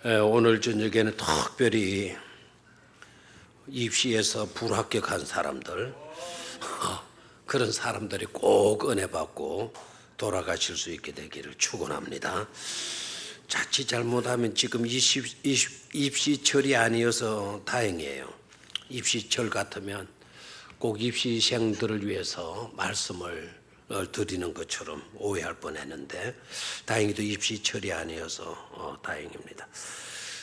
오늘 저녁에는 특별히 입시에서 불합격한 사람들, 그런 사람들이 꼭 은혜 받고 돌아가실 수 있게 되기를 축원합니다. 자칫 잘못하면 지금 입시철이 아니어서 다행이에요. 입시철 같으면 꼭 입시생들을 위해서 말씀을 드리는 것처럼 오해할 뻔했는데 다행히도 입시철이 아니어서 다행입니다.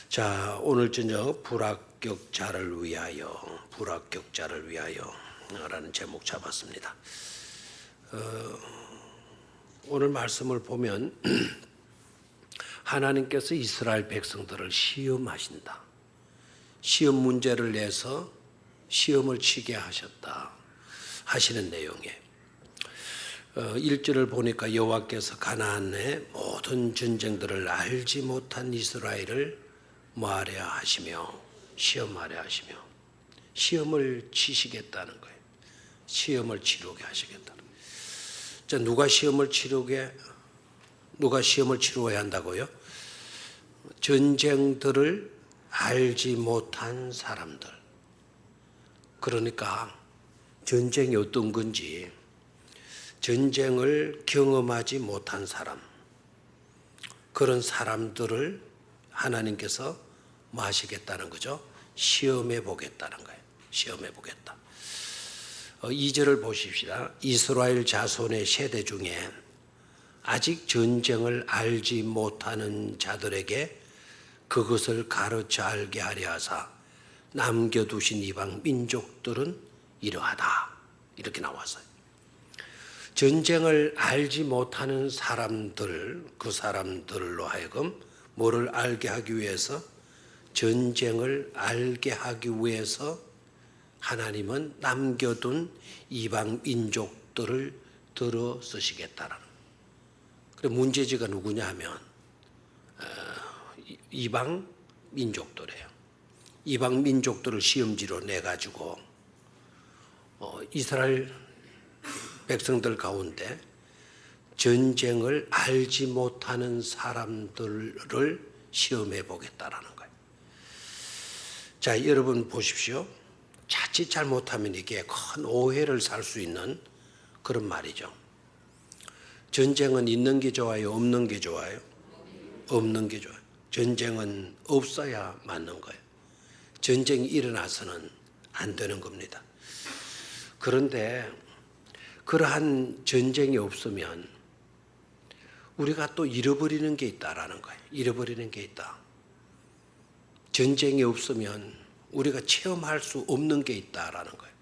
자, 오늘 저녁 불합격자를 위하여 라는 제목 잡았습니다. 오늘 말씀을 보면 하나님께서 이스라엘 백성들을 시험하신다. 시험 문제를 내서 시험을 치게 하셨다 하시는 내용에 1절을 보니까 여호와께서 가나안의 모든 전쟁들을 알지 못한 이스라엘을 뭐하려 하시며 시험하려 하시며 시험을 치시겠다는 거예요. 시험을 치르게 하시겠다는 거예요. 자, 누가 시험을 치루어야 한다고요? 전쟁들을 알지 못한 사람들. 그러니까 전쟁이 어떤 건지 전쟁을 경험하지 못한 사람, 그런 사람들을 하나님께서 뭐 하시겠다는 거죠? 시험해 보겠다는 거예요. 시험해 보겠다. 2절을 보십시다. 이스라엘 자손의 세대 중에 아직 전쟁을 알지 못하는 자들에게 그것을 가르쳐 알게 하려 하사 남겨두신 이방 민족들은 이러하다. 이렇게 나왔어요. 전쟁을 알지 못하는 사람들, 그 사람들로 하여금 뭐를 알게 하기 위해서, 전쟁을 알게 하기 위해서 하나님은 남겨둔 이방 민족들을 들어 쓰시겠다라는. 그래, 문제지가 누구냐 하면 이방 민족들이에요. 이방 민족들을 시험지로 내가지고 이스라엘 백성들 가운데 전쟁을 알지 못하는 사람들을 시험해 보겠다라는 거예요. 자, 여러분 보십시오. 자칫 잘못하면 이게 큰 오해를 살 수 있는 그런 말이죠. 전쟁은 있는 게 좋아요? 없는 게 좋아요? 없는 게 좋아요. 전쟁은 없어야 맞는 거예요. 전쟁이 일어나서는 안 되는 겁니다. 그런데 그러한 전쟁이 없으면 우리가 또 잃어버리는 게 있다라는 거예요. 잃어버리는 게 있다. 전쟁이 없으면 우리가 체험할 수 없는 게 있다라는 거예요.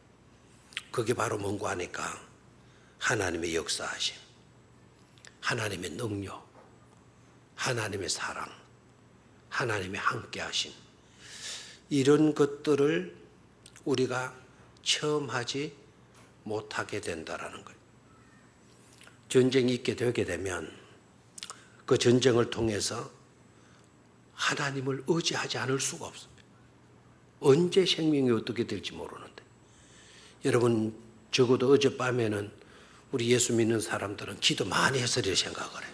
그게 바로 뭔고 하니까 하나님의 역사하심, 하나님의 능력, 하나님의 사랑, 하나님의 함께하심, 이런 것들을 우리가 체험하지 못하게 된다라는 거예요. 전쟁이 있게 되게 되면 그 전쟁을 통해서 하나님을 의지하지 않을 수가 없습니다. 언제 생명이 어떻게 될지 모르는데, 여러분 적어도 어젯밤에는 우리 예수 믿는 사람들은 기도 많이 했으리라 생각을 해요.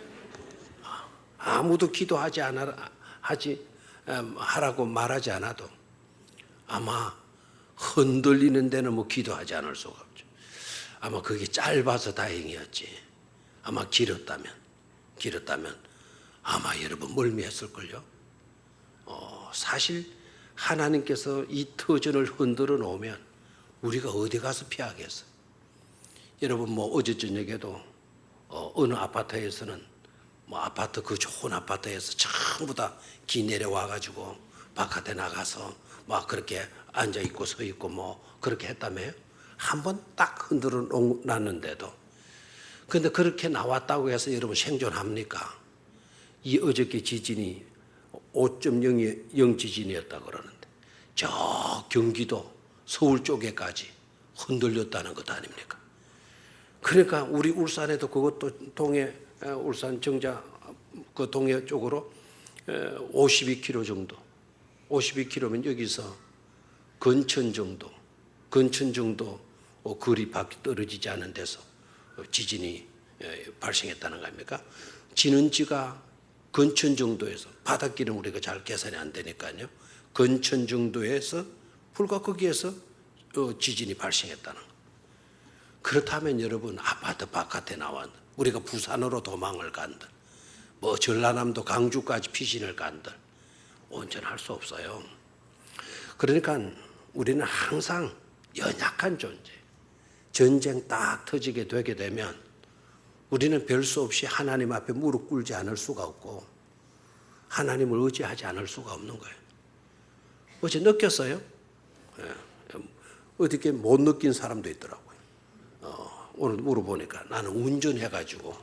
아무도 기도하지 하라고 말하지 않아도 아마 흔들리는 데는 뭐 기도하지 않을 수가 없죠. 아마 그게 짧아서 다행이었지. 아마 길었다면 아마 여러분 멀미했을걸요. 사실 하나님께서 이 터전을 흔들어 놓으면 우리가 어디 가서 피하겠어요. 여러분 뭐 어제 저녁에도 어느 아파트에서는 뭐 아파트, 그 좋은 아파트에서 전부 다 기 내려와 가지고 바깥에 나가서 막 그렇게 앉아 있고 서 있고 뭐 그렇게 했다며요. 한번 딱 흔들어 놨는데도. 근데 그렇게 나왔다고 해서 여러분 생존합니까? 이 어저께 지진이 5.0 지진이었다 그러는데 저 경기도 서울 쪽에까지 흔들렸다는 것 아닙니까? 그러니까 우리 울산에도 그것도 동해, 울산 정자 그 동해 쪽으로 52km 정도, 52km면 여기서 건천 정도 거리 밖에 떨어지지 않은 데서 지진이 발생했다는 거 아닙니까? 진원지가 근천 정도에서 바닷길은 우리가 잘 계산이 안 되니까요. 근천 정도에서 불과 거기에서 지진이 발생했다는 거. 그렇다면 여러분 아파트 바깥에 나왔 우리가 부산으로 도망을 간들 뭐 전라남도 강주까지 피신을 간들 온전할 수 없어요. 그러니까 우리는 항상 연약한 존재. 전쟁 딱 터지게 되게 되면 우리는 별 수 없이 하나님 앞에 무릎 꿇지 않을 수가 없고 하나님을 의지하지 않을 수가 없는 거예요. 어제 느꼈어요? 어떻게 못 느낀 사람도 있더라고요. 오늘 물어보니까 나는 운전해가지고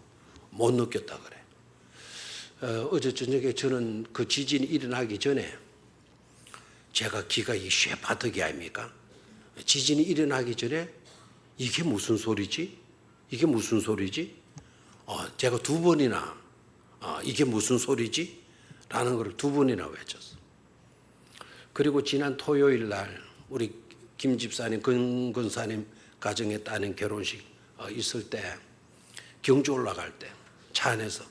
못 느꼈다 그래. 어제 저녁에 저는 그 지진이 일어나기 전에 제가 귀가 이 쇠파덕이 아닙니까? 지진이 일어나기 전에 이게 무슨 소리지? 이게 무슨 소리지? 제가 두 번이나 이게 무슨 소리지? 라는 걸 두 번이나 외쳤어. 그리고 지난 토요일 날 우리 김 집사님, 근 권사님 가정에 따는 결혼식 있을 때 경주 올라갈 때 차 안에서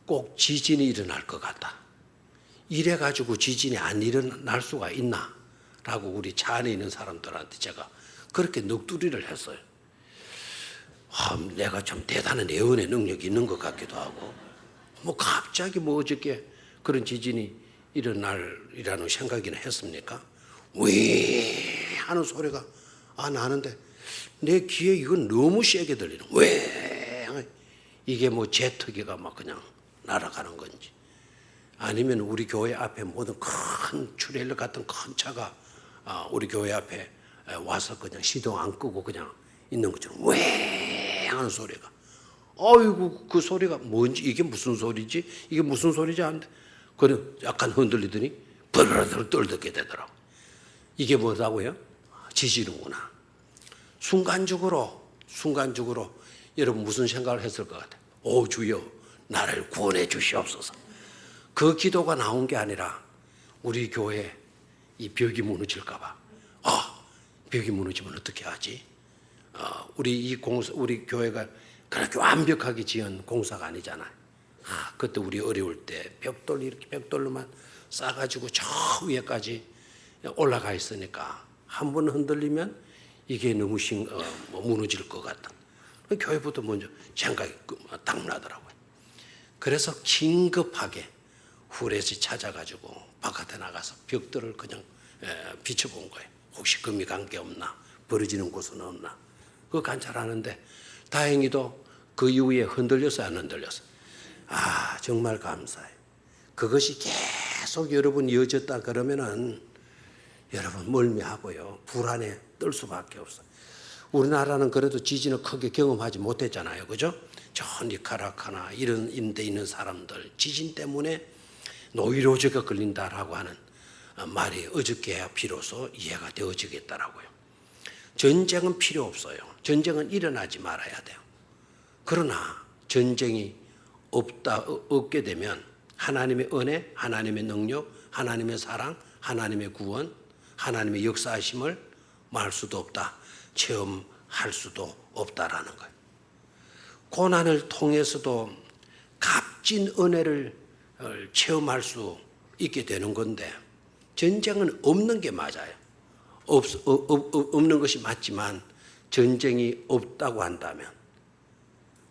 꼭 지진이 일어날 것 같다. 이래가지고 지진이 안 일어날 수가 있나? 라고 우리 차 안에 있는 사람들한테 제가 그렇게 넋두리를 했어요. 내가 참 대단한 예언의 능력이 있는 것 같기도 하고 뭐 갑자기 뭐 어저께 그런 지진이 일어날이라는 생각이나 했습니까? 왜 하는 소리가 나는데 내 귀에 이건 너무 세게 들리는 왜 이게 뭐 제트기가 막 그냥 날아가는 건지 아니면 우리 교회 앞에 모든 큰 트레일러 같은 큰 차가 우리 교회 앞에 와서 그냥 시동 안 끄고 그냥 있는 것처럼 왜 하는 소리가 어이구 그 소리가 뭔지 이게 무슨 소리지 이게 무슨 소리지 하는데 그래 약간 흔들리더니 버르르 떨게 되더라고. 이게 뭐라고요? 지지는구나. 순간적으로 여러분 무슨 생각을 했을 것 같아요? 오 주여 나를 구원해 주시옵소서. 그 기도가 나온 게 아니라 우리 교회 이 벽이 무너질까 봐. 벽이 무너지면 어떻게 하지? 우리 교회가 그렇게 완벽하게 지은 공사가 아니잖아요. 그때 우리 어려울 때 이렇게 벽돌로만 싸가지고 저 위에까지 올라가 있으니까 한 번 흔들리면 이게 너무 무너질 것 같다. 교회부터 먼저 생각이 딱 나더라고요. 그래서 긴급하게 후레쉬 찾아가지고 바깥에 나가서 벽돌을 그냥 비춰본 거예요. 혹시 금이 간 게 없나? 벌어지는 곳은 없나? 그거 관찰하는데 다행히도 그 이후에 흔들렸어요? 안 흔들렸어요? 정말 감사해요. 그것이 계속 여러분 이어졌다 그러면은 여러분 멀미하고요. 불안에 떨 수밖에 없어요. 우리나라는 그래도 지진을 크게 경험하지 못했잖아요. 그죠? 저 니카라카나 이런 데 있는 사람들 지진 때문에 노이로제가 걸린다라고 하는 말이 어저께야 비로소 이해가 되어지겠더라고요. 전쟁은 필요 없어요. 전쟁은 일어나지 말아야 돼요. 그러나 전쟁이 없게 되면 하나님의 은혜, 하나님의 능력, 하나님의 사랑, 하나님의 구원, 하나님의 역사하심을 말 수도 없다. 체험할 수도 없다라는 거예요. 고난을 통해서도 값진 은혜를 체험할 수 있게 되는 건데 전쟁은 없는 게 맞아요. 없는 것이 맞지만 전쟁이 없다고 한다면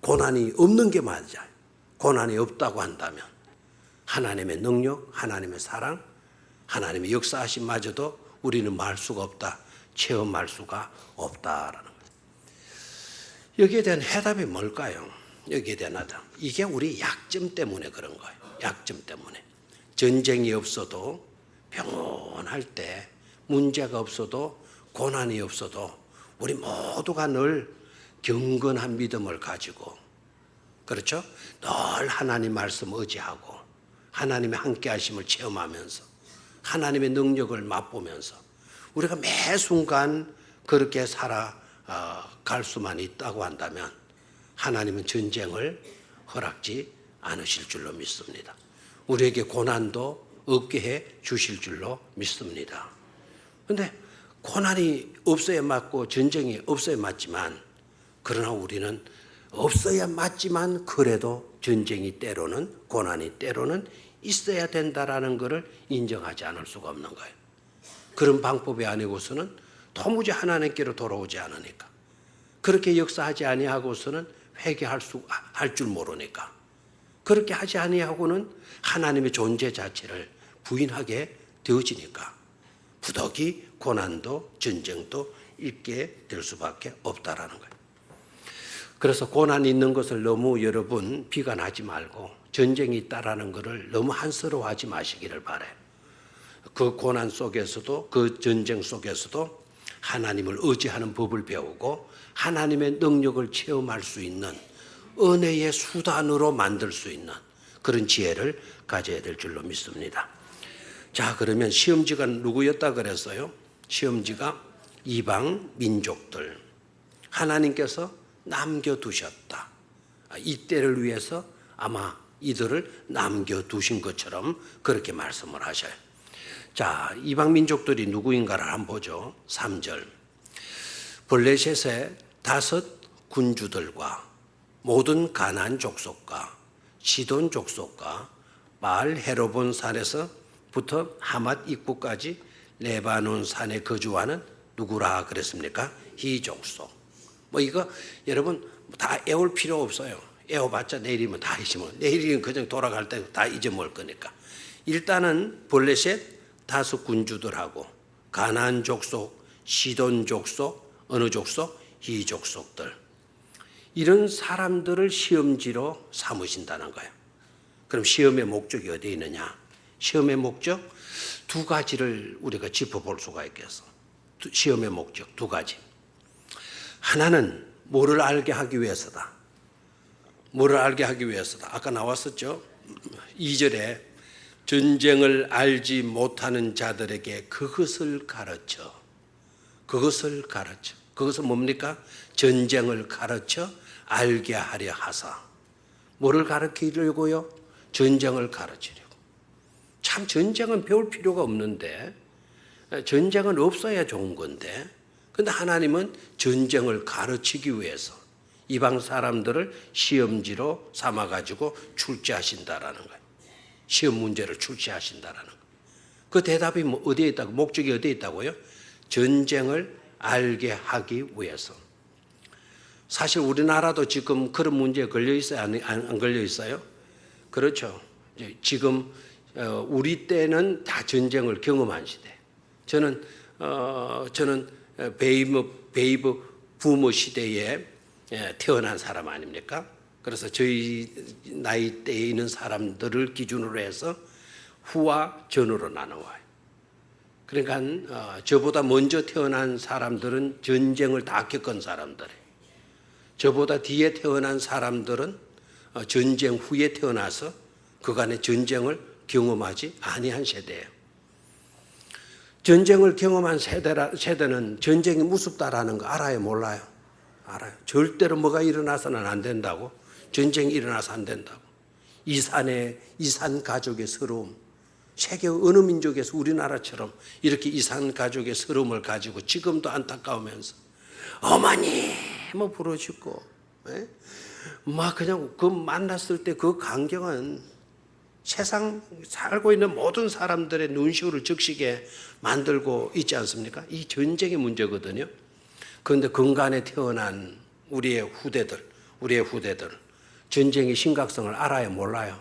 고난이 없는 게 맞아요. 고난이 없다고 한다면 하나님의 능력, 하나님의 사랑, 하나님의 역사하심마저도 우리는 말 수가 없다. 체험할 수가 없다라는 거예요. 여기에 대한 해답이 뭘까요? 여기에 대한 해답. 이게 우리 약점 때문에 그런 거예요. 약점 때문에. 전쟁이 없어도 평온할 때 문제가 없어도 고난이 없어도 우리 모두가 늘 경건한 믿음을 가지고 그렇죠? 늘 하나님 말씀 의지하고 하나님의 함께 하심을 체험하면서 하나님의 능력을 맛보면서 우리가 매 순간 그렇게 살아갈 수만 있다고 한다면 하나님은 전쟁을 허락지 않으실 줄로 믿습니다. 우리에게 고난도 없게 해 주실 줄로 믿습니다. 그런데 고난이 없어야 맞고 전쟁이 없어야 맞지만 그러나 우리는 없어야 맞지만 그래도 전쟁이 때로는, 고난이 때로는 있어야 된다라는 것을 인정하지 않을 수가 없는 거예요. 그런 방법이 아니고서는 도무지 하나님께로 돌아오지 않으니까. 그렇게 역사하지 아니하고서는 할 줄 모르니까. 그렇게 하지 아니하고는 하나님의 존재 자체를 부인하게 되어지니까 부득이 고난도 전쟁도 있게 될 수밖에 없다라는 거예요. 그래서 고난이 있는 것을 너무 여러분 비관하지 말고 전쟁이 있다라는 것을 너무 한스러워하지 마시기를 바라요. 그 고난 속에서도, 그 전쟁 속에서도 하나님을 의지하는 법을 배우고 하나님의 능력을 체험할 수 있는 은혜의 수단으로 만들 수 있는 그런 지혜를 가져야 될 줄로 믿습니다. 자, 그러면 시험지가 누구였다 그랬어요? 시험지가 이방 민족들. 하나님께서 남겨두셨다. 이 때를 위해서 아마 이들을 남겨두신 것처럼 그렇게 말씀을 하셔요. 자, 이방 민족들이 누구인가를 한번 보죠. 3절. 블레셋의 5 군주들과 모든 가나안 족속과 시돈 족속과 바알 헤르본 산에서부터 하맛 입구까지 레바논 산에 거주하는 누구라 그랬습니까? 이 족속. 뭐 이거 여러분 다 애울 필요 없어요. 애워봤자 내일이면 다 잊으면, 내일이면 그냥 돌아갈 때 다 잊어먹을 거니까. 일단은 블레셋 5 군주들하고 가나안 족속, 시돈 족속, 어느 족속? 이 족속들. 이런 사람들을 시험지로 삼으신다는 거예요. 그럼 시험의 목적이 어디에 있느냐? 시험의 목적 2가지를 우리가 짚어볼 수가 있겠어. 시험의 목적 2가지. 하나는 뭐를 알게 하기 위해서다. 뭐를 알게 하기 위해서다. 아까 나왔었죠. 2절에 전쟁을 알지 못하는 자들에게 그것을 가르쳐. 그것은 뭡니까? 전쟁을 가르쳐 알게 하려 하사. 뭐를 가르치려고요? 전쟁을 가르치려고. 참 전쟁은 배울 필요가 없는데, 전쟁은 없어야 좋은 건데, 근데 하나님은 전쟁을 가르치기 위해서 이방 사람들을 시험지로 삼아가지고 출제하신다라는 거예요. 시험 문제를 출제하신다라는 거예요. 그 대답이 어디에 있다고? 목적이 어디에 있다고요? 전쟁을 알게 하기 위해서. 사실 우리나라도 지금 그런 문제에 걸려 있어요? 안 걸려 있어요? 그렇죠. 지금 우리 때는 다 전쟁을 경험한 시대. 저는 베이브 부모 시대에 태어난 사람 아닙니까? 그래서 저희 나이 때에 있는 사람들을 기준으로 해서 후와 전으로 나눠와요. 그러니까 저보다 먼저 태어난 사람들은 전쟁을 다 겪은 사람들이에요. 저보다 뒤에 태어난 사람들은 전쟁 후에 태어나서 그간의 전쟁을 경험하지 아니한 세대예요. 전쟁을 경험한 세대는 전쟁이 무섭다라는 거 알아요, 몰라요? 알아요. 절대로 뭐가 일어나서는 안 된다고. 전쟁이 일어나서 안 된다고. 이산 가족의 서러움. 세계 어느 민족에서 우리나라처럼 이렇게 이산 가족의 서러움을 가지고 지금도 안타까우면서 어머니 뭐 부르짖고, 막 그냥 그 만났을 때 그 광경은 세상 살고 있는 모든 사람들의 눈시울을 적시게 만들고 있지 않습니까? 이 전쟁의 문제거든요. 그런데 근간에 태어난 우리의 후대들 전쟁의 심각성을 알아요, 몰라요?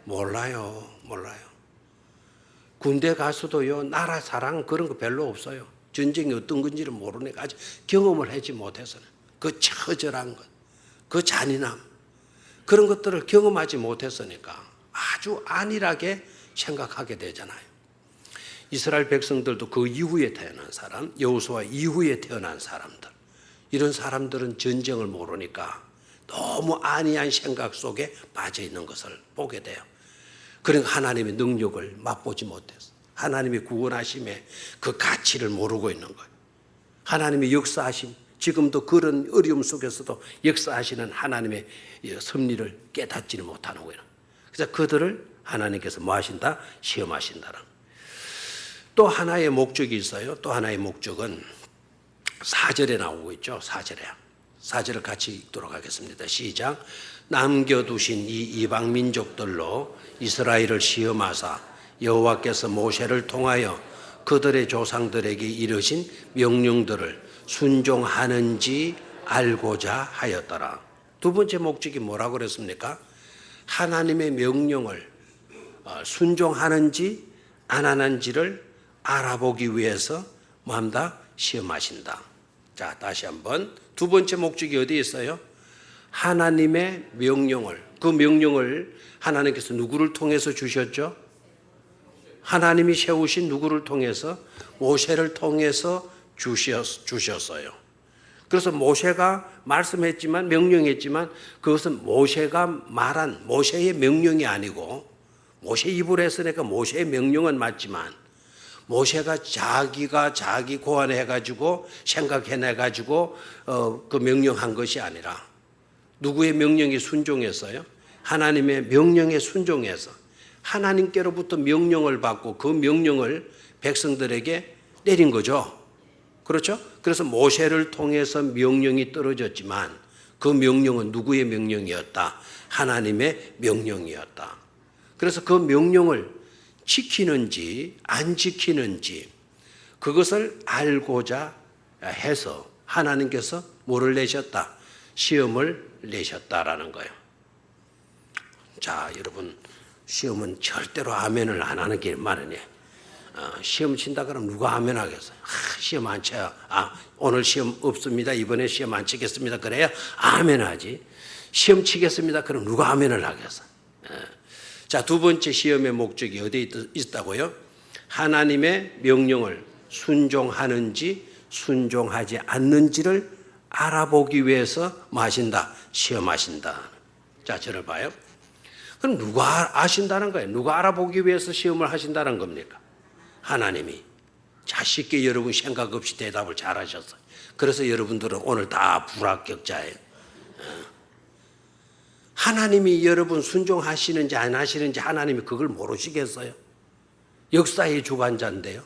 몰라요. 군대 가서도요, 나라 사랑 그런 거 별로 없어요. 전쟁이 어떤 건지를 모르니까 아직 경험을 하지 못해서는 그 처절한 것, 그 잔인함, 그런 것들을 경험하지 못했으니까 아주 안일하게 생각하게 되잖아요. 이스라엘 백성들도 그 이후에 태어난 사람, 여호수아 이후에 태어난 사람들, 이런 사람들은 전쟁을 모르니까 너무 안이한 생각 속에 빠져 있는 것을 보게 돼요. 그러니까 하나님의 능력을 맛보지 못해서 하나님의 구원하심의 그 가치를 모르고 있는 거예요. 하나님의 역사하심, 지금도 그런 어려움 속에서도 역사하시는 하나님의 섭리를 깨닫지는 못하는 거예요. 그래서 그들을 하나님께서 뭐 하신다? 시험하신다는. 또 하나의 목적이 있어요. 또 하나의 목적은 4절에 나오고 있죠. 4절을 같이 읽도록 하겠습니다. 시작. 남겨두신 이 이방 민족들로 이스라엘을 시험하사 여호와께서 모세를 통하여 그들의 조상들에게 이르신 명령들을 순종하는지 알고자 하였더라. 두 번째 목적이 뭐라고 그랬습니까? 하나님의 명령을 순종하는지 안 하는지를 알아보기 위해서 뭐합니다? 시험하신다. 자, 다시 한번 두 번째 목적이 어디에 있어요? 하나님의 명령을, 그 명령을 하나님께서 누구를 통해서 주셨죠? 하나님이 세우신 누구를 통해서? 모세를 통해서 주셨어요. 그래서 모세가 말씀했지만, 명령했지만 그것은 모세가 말한 모세의 명령이 아니고, 모세 입으로 했으니까 모세의 명령은 맞지만 모세가 자기 고안해가지고 생각해내가지고 그 명령한 것이 아니라 누구의 명령에 순종했어요? 하나님의 명령에 순종해서 하나님께로부터 명령을 받고 그 명령을 백성들에게 내린 거죠. 그렇죠? 그래서 모세를 통해서 명령이 떨어졌지만 그 명령은 누구의 명령이었다? 하나님의 명령이었다. 그래서 그 명령을 지키는지 안 지키는지 그것을 알고자 해서 하나님께서 뭐를 내셨다? 시험을 내셨다라는 거예요. 자, 여러분, 시험은 절대로 아멘을 안 하는 게 말이네. 시험 친다 그러면 누가 아멘 하겠어요? 시험 안 쳐요. 오늘 시험 없습니다. 이번에 시험 안 치겠습니다. 그래야 아멘 하지. 시험 치겠습니다. 그럼 누가 아멘을 하겠어요? 자, 두 번째 시험의 목적이 어디에 있다고요? 하나님의 명령을 순종하는지 순종하지 않는지를 알아보기 위해서 뭐 하신다? 시험하신다. 자, 저를 봐요. 그럼 누가 아신다는 거예요? 누가 알아보기 위해서 시험을 하신다는 겁니까? 하나님이. 자, 쉽게 여러분 생각 없이 대답을 잘 하셨어요. 그래서 여러분들은 오늘 다 불합격자예요. 하나님이 여러분 순종하시는지 안 하시는지 하나님이 그걸 모르시겠어요? 역사의 주관자인데요.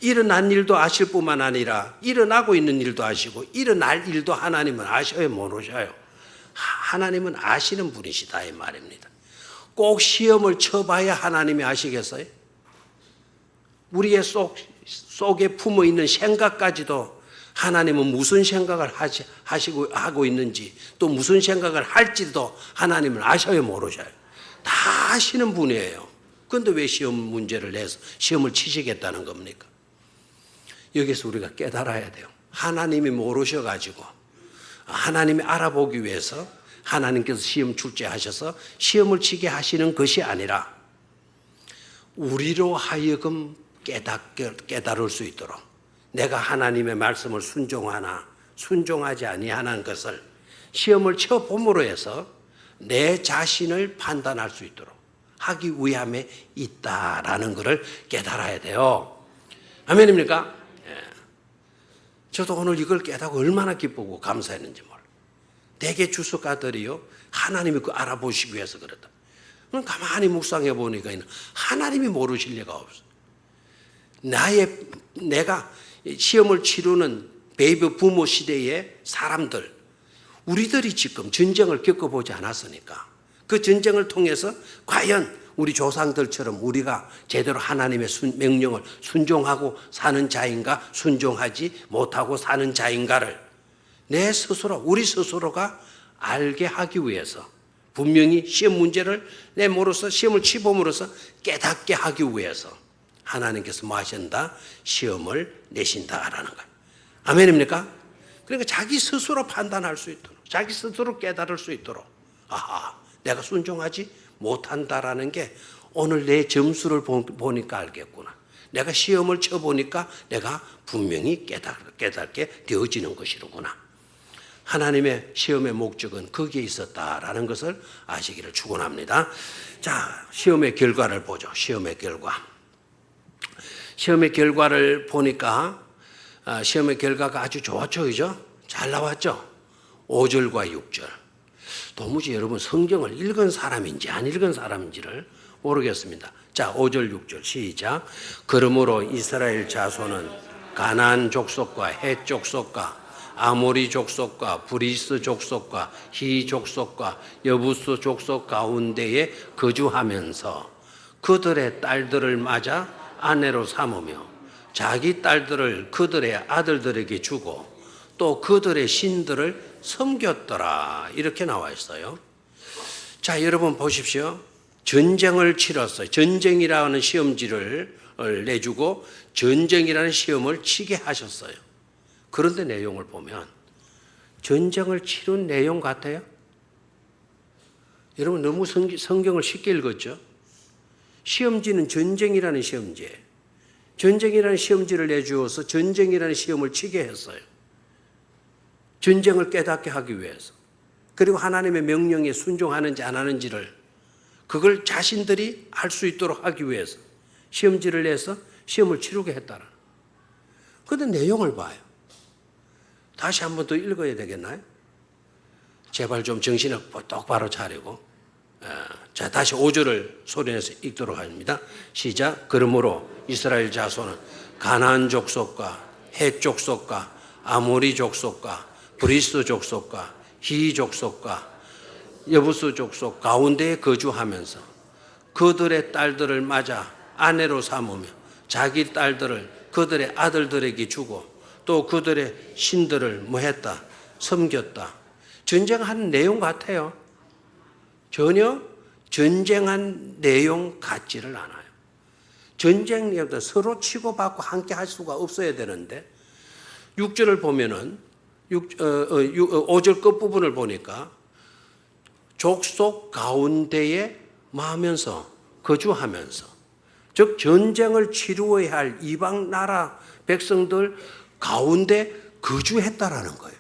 일어난 일도 아실 뿐만 아니라 일어나고 있는 일도 아시고 일어날 일도 하나님은 아셔요, 모르셔요? 하나님은 아시는 분이시다 이 말입니다. 꼭 시험을 쳐봐야 하나님이 아시겠어요? 우리의 속에 품어 있는 생각까지도 하나님은 무슨 생각을 하고 있는지 또 무슨 생각을 할지도 하나님은 아셔요, 모르셔요? 다 아시는 분이에요. 그런데 왜 시험 문제를 내서 시험을 치시겠다는 겁니까? 여기서 우리가 깨달아야 돼요. 하나님이 모르셔가지고 하나님이 알아보기 위해서 하나님께서 시험 출제하셔서 시험을 치게 하시는 것이 아니라 우리로 하여금 깨달을 수 있도록 내가 하나님의 말씀을 순종하나 순종하지 아니하는 것을 시험을 쳐봄으로 해서 내 자신을 판단할 수 있도록 하기 위함에 있다라는 것을 깨달아야 돼요. 아멘입니까? 예. 저도 오늘 이걸 깨닫고 얼마나 기쁘고 감사했는지 몰라요. 대개 주석가들이요, 하나님이 그 알아보시기 위해서 그랬다. 그럼 가만히 묵상해 보니까 하나님이 모르실 리가 없어요. 내가 시험을 치르는 베이비 부모 시대의 사람들, 우리들이 지금 전쟁을 겪어보지 않았으니까 그 전쟁을 통해서 과연 우리 조상들처럼 우리가 제대로 하나님의 명령을 순종하고 사는 자인가 순종하지 못하고 사는 자인가를 내 스스로, 우리 스스로가 알게 하기 위해서 분명히 시험 문제를 내므로써 시험을 치봄으로써 깨닫게 하기 위해서 하나님께서 뭐 하신다? 시험을 내신다라는 거예요. 아멘입니까? 그러니까 자기 스스로 판단할 수 있도록, 자기 스스로 깨달을 수 있도록, 내가 순종하지 못한다라는 게 오늘 내 점수를 보니까 알겠구나. 내가 시험을 쳐보니까 내가 분명히 깨닫게 되어지는 것이로구나. 하나님의 시험의 목적은 거기에 있었다라는 것을 아시기를 축원합니다. 자, 시험의 결과를 보죠. 시험의 결과. 시험의 결과를 보니까 시험의 결과가 아주 좋았죠, 그죠? 잘 나왔죠? 5절과 6절. 도무지 여러분 성경을 읽은 사람인지 안 읽은 사람인지를 모르겠습니다. 자, 5절, 6절 시작. 그러므로 이스라엘 자손은 가나안 족속과 헷 족속과 아모리 족속과 브리스 족속과 히 족속과 여부스 족속 가운데에 거주하면서 그들의 딸들을 맞아 아내로 삼으며 자기 딸들을 그들의 아들들에게 주고 또 그들의 신들을 섬겼더라. 이렇게 나와 있어요. 자, 여러분 보십시오. 전쟁을 치렀어요. 전쟁이라는 시험지를 내주고 전쟁이라는 시험을 치게 하셨어요. 그런데 내용을 보면 전쟁을 치른 내용 같아요? 여러분 너무 성경을 쉽게 읽었죠? 시험지는 전쟁이라는 시험지예요. 전쟁이라는 시험지를 내주어서 전쟁이라는 시험을 치게 했어요. 전쟁을 깨닫게 하기 위해서. 그리고 하나님의 명령에 순종하는지 안 하는지를 그걸 자신들이 알 수 있도록 하기 위해서 시험지를 내서 시험을 치르게 했다라. 그런데 내용을 봐요. 다시 한 번 더 읽어야 되겠나요? 제발 좀 정신을 똑바로 차리고. 자, 다시 5절을 소리내서 읽도록 합니다. 시작. 그러므로 이스라엘 자손은 가나안 족속과 헷 족속과 아모리 족속과 브리스 족속과 히 족속과 여부스 족속 가운데에 거주하면서 그들의 딸들을 맞아 아내로 삼으며 자기 딸들을 그들의 아들들에게 주고 또 그들의 신들을 뭐했다? 섬겼다. 전쟁한 내용 같아요. 전혀 전쟁한 내용 같지를 않아요. 전쟁이어도 서로 치고받고 함께 할 수가 없어야 되는데 6절을 보면은 5절 끝부분을 보니까 족속 가운데에 마하면서 거주하면서 즉 전쟁을 치루어야 할 이방 나라 백성들 가운데 거주했다라는 거예요.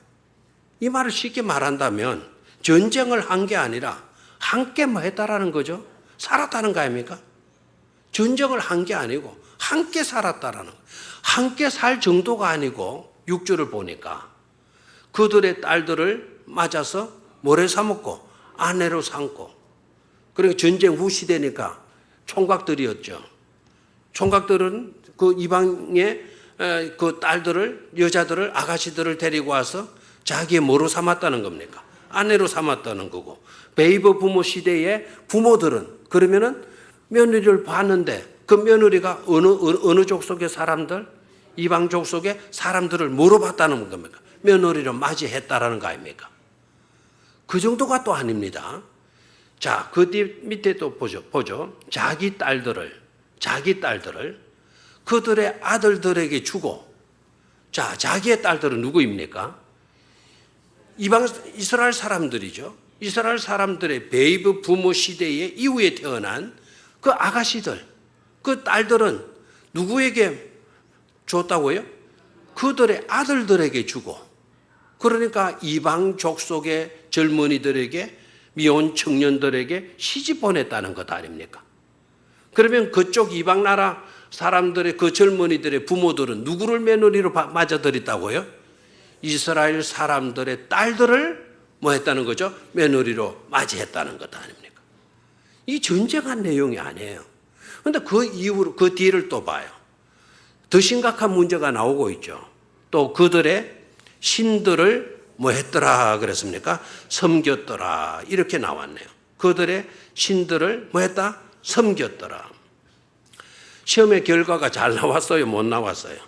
이 말을 쉽게 말한다면 전쟁을 한 게 아니라 함께 뭐 했다라는 거죠. 살았다는 거 아닙니까? 전쟁을 한 게 아니고 함께 살았다라는 거예요. 함께 살 정도가 아니고 6절을 보니까 그들의 딸들을 맞아서 모래 삼았고 아내로 삼고 그리고 전쟁 후 시대니까 총각들이었죠. 총각들은 그 이방의 그 딸들을 여자들을 아가씨들을 데리고 와서 자기의 뭐로 삼았다는 겁니까? 아내로 삼았다는 거고 베이버 부모 시대의 부모들은 그러면은 며느리를 봤는데 그 며느리가 어느 족속의 사람들 이방 족속의 사람들을 뭐로 봤다는 겁니까? 며느리로 맞이했다라는 거 아닙니까? 그 정도가 또 아닙니다. 자, 그 뒤 밑에 또 보죠. 자기 딸들을 그들의 아들들에게 주고 자, 자기의 딸들은 누구입니까? 이방 이스라엘 사람들이죠. 이스라엘 사람들의 베이브 부모 시대의 이후에 태어난 그 아가씨들, 그 딸들은 누구에게 줬다고요? 그들의 아들들에게 주고 그러니까 이방 족속의 젊은이들에게 미혼 청년들에게 시집 보냈다는 것 아닙니까? 그러면 그쪽 이방 나라 사람들의 그 젊은이들의 부모들은 누구를 며느리로 맞아들였다고요? 이스라엘 사람들의 딸들을 뭐 했다는 거죠? 며느리로 맞이했다는 것 아닙니까? 이 전쟁한 내용이 아니에요. 그런데 그 이후로 그 뒤를 또 봐요. 더 심각한 문제가 나오고 있죠. 또 그들의 신들을 뭐 했더라 그랬습니까? 섬겼더라 이렇게 나왔네요. 그들의 신들을 뭐 했다? 섬겼더라. 시험의 결과가 잘 나왔어요? 못 나왔어요?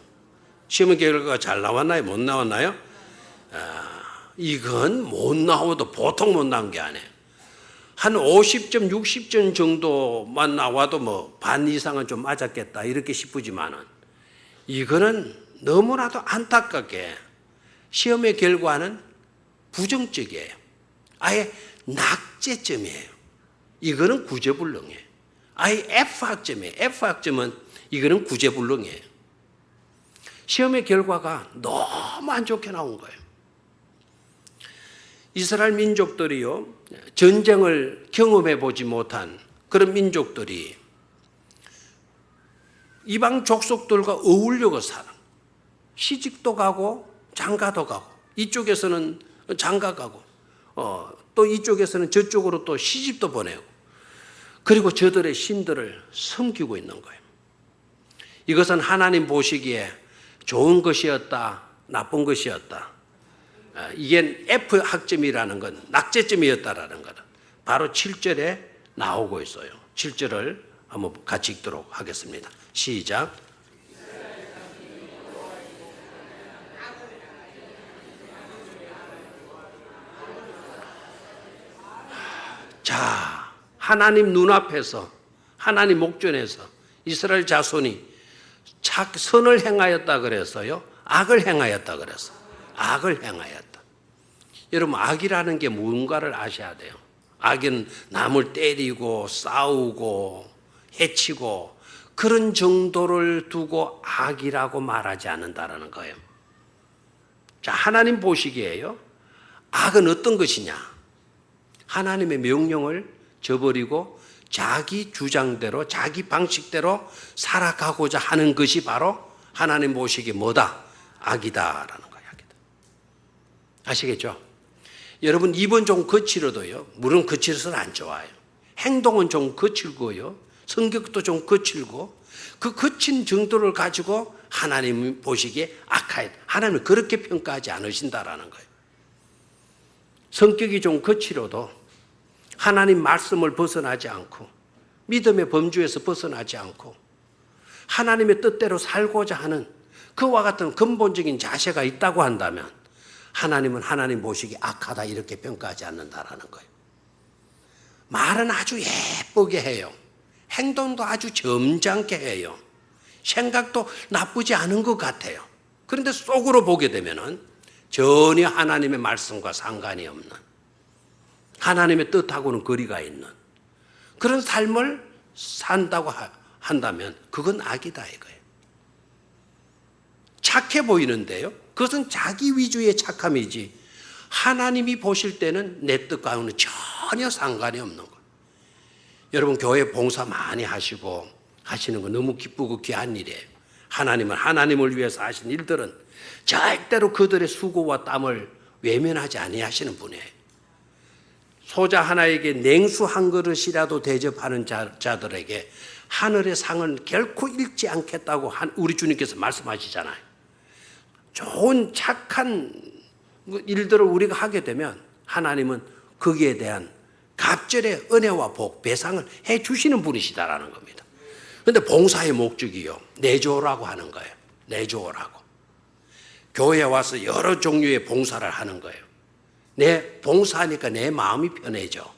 시험의 결과가 잘 나왔나요? 못 나왔나요? 이건 못 나와도 보통 못 나온 게 아니에요. 한 50점, 60점 정도만 나와도 뭐 반 이상은 좀 맞았겠다 이렇게 싶지만은 이거는 너무나도 안타깝게 시험의 결과는 부정적이에요. 아예 낙제점이에요. 이거는 구제불능이에요. 아예 F학점이에요. F학점은 이거는 구제불능이에요. 시험의 결과가 너무 안 좋게 나온 거예요. 이스라엘 민족들이요, 전쟁을 경험해 보지 못한 그런 민족들이 이방 족속들과 어울려서 살아. 시집도 가고 장가도 가고 이쪽에서는 장가 가고 또 이쪽에서는 저쪽으로 또 시집도 보내고 그리고 저들의 신들을 섬기고 있는 거예요. 이것은 하나님 보시기에 좋은 것이었다, 나쁜 것이었다. 이게 F 학점이라는 건 낙제점이었다라는 거는 바로 7절에 나오고 있어요. 7절을 한번 같이 읽도록 하겠습니다. 시작. 자, 하나님 눈앞에서, 하나님 목전에서 이스라엘 자손이 선을 행하였다 그랬어요? 악을 행하였다 그랬어요? 악을 행하였다. 여러분, 악이라는 게 뭔가를 아셔야 돼요. 악은 남을 때리고 싸우고 해치고 그런 정도를 두고 악이라고 말하지 않는다라는 거예요. 자, 하나님 보시기에요. 악은 어떤 것이냐? 하나님의 명령을 저버리고 자기 주장대로 자기 방식대로 살아가고자 하는 것이 바로 하나님 보시기에 뭐다? 악이다라는 거예요. 악이다. 아시겠죠? 여러분, 입은 좀 거칠어도요, 물은 거칠어서는 안 좋아요. 행동은 좀 거칠고요, 성격도 좀 거칠고, 그 거친 정도를 가지고 하나님 보시기에 악하다. 하나님은 그렇게 평가하지 않으신다라는 거예요. 성격이 좀 거칠어도 하나님 말씀을 벗어나지 않고 믿음의 범주에서 벗어나지 않고 하나님의 뜻대로 살고자 하는 그와 같은 근본적인 자세가 있다고 한다면 하나님은 하나님 보시기에 악하다 이렇게 평가하지 않는다라는 거예요. 말은 아주 예쁘게 해요. 행동도 아주 점잖게 해요. 생각도 나쁘지 않은 것 같아요. 그런데 속으로 보게 되면은 전혀 하나님의 말씀과 상관이 없는, 하나님의 뜻하고는 거리가 있는 그런 삶을 산다고 한다면 그건 악이다 이거예요. 착해 보이는데요, 그것은 자기 위주의 착함이지 하나님이 보실 때는 내 뜻과는 전혀 상관이 없는 거예요. 여러분, 교회 봉사 많이 하시고 하시는 거 너무 기쁘고 귀한 일이에요. 하나님은 하나님을 위해서 하신 일들은 절대로 그들의 수고와 땀을 외면하지 아니하시는 분이에요. 소자 하나에게 냉수 한 그릇이라도 대접하는 자들에게 하늘의 상은 결코 잃지 않겠다고 우리 주님께서 말씀하시잖아요. 좋은 착한 일들을 우리가 하게 되면 하나님은 거기에 대한 갑절의 은혜와 복, 배상을 해 주시는 분이시다라는 겁니다. 그런데 봉사의 목적이요, 내조라고 하는 거예요. 내조라고. 교회에 와서 여러 종류의 봉사를 하는 거예요. 내 봉사하니까 내 마음이 편해져.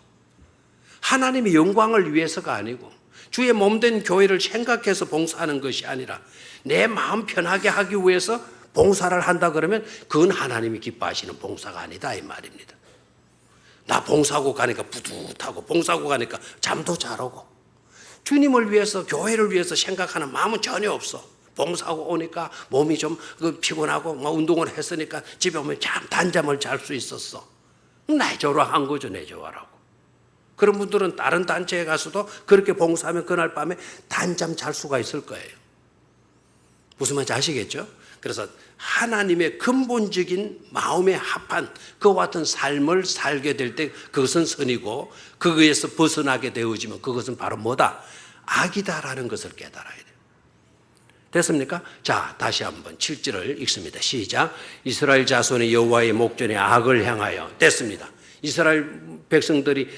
하나님의 영광을 위해서가 아니고 주의 몸된 교회를 생각해서 봉사하는 것이 아니라 내 마음 편하게 하기 위해서 봉사를 한다 그러면 그건 하나님이 기뻐하시는 봉사가 아니다 이 말입니다. 나 봉사하고 가니까 뿌듯하고 봉사하고 가니까 잠도 잘 오고 주님을 위해서 교회를 위해서 생각하는 마음은 전혀 없어. 봉사하고 오니까 몸이 좀 피곤하고 운동을 했으니까 집에 오면 참 단잠을 잘 수 있었어. 내조라 한 거죠. 내조라고. 그런 분들은 다른 단체에 가서도 그렇게 봉사하면 그날 밤에 단잠 잘 수가 있을 거예요. 무슨 말인지 아시겠죠? 그래서 하나님의 근본적인 마음에 합한 그와 같은 삶을 살게 될 때 그것은 선이고 거기에서 벗어나게 되어지면 그것은 바로 뭐다? 악이다라는 것을 깨달아야 돼요. 됐습니까? 자, 다시 한번 7절을 읽습니다. 시작. 이스라엘 자손이 여호와의 목전에 악을 행하여. 됐습니다. 이스라엘 백성들이,